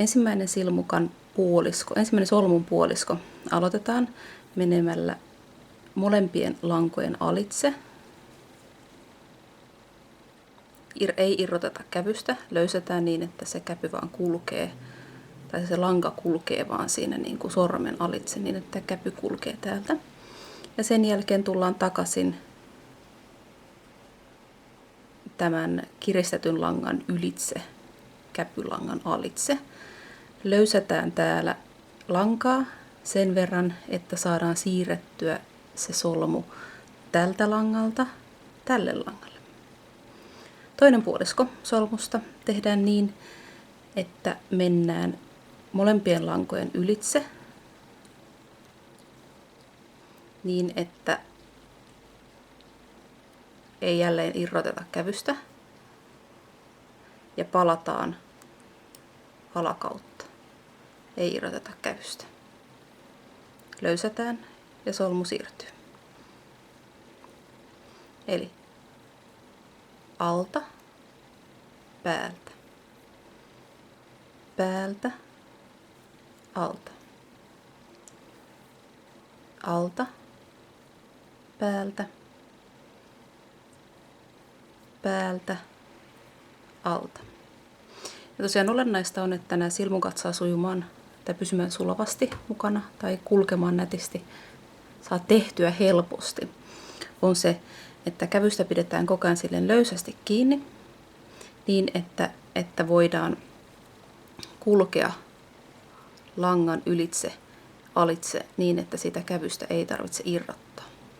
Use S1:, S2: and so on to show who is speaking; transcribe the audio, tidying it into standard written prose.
S1: Ensimmäinen solmun puolisko aloitetaan menemällä molempien lankojen alitse. Ei irroteta kävystä, löysätään niin, että se käpy vaan kulkee, tai se lanka kulkee vaan siinä niin kuin sormen alitse, niin että käpy kulkee täältä. Ja sen jälkeen tullaan takaisin tämän kiristetyn langan ylitse, käpylangan alitse. Löysätään täällä lankaa sen verran, että saadaan siirrettyä se solmu tältä langalta tälle langalle. Toinen puolisko solmusta tehdään niin, että mennään molempien lankojen ylitse niin, että ei jälleen irroteta kävystä ja palataan alakautta. Ei irroteta kävystä. Löysätään ja solmu siirtyy. Eli alta, päältä, päältä, alta, alta, päältä, päältä, alta. Ja tosiaan olennaista on, että nämä silmukat saa sujumaan tai pysymään sulavasti mukana tai kulkemaan nätisti, saa tehtyä helposti. On se, että kävystä pidetään koko ajan silleen löysästi kiinni niin, että voidaan kulkea langan alitse niin, että sitä kävystä ei tarvitse irrottaa.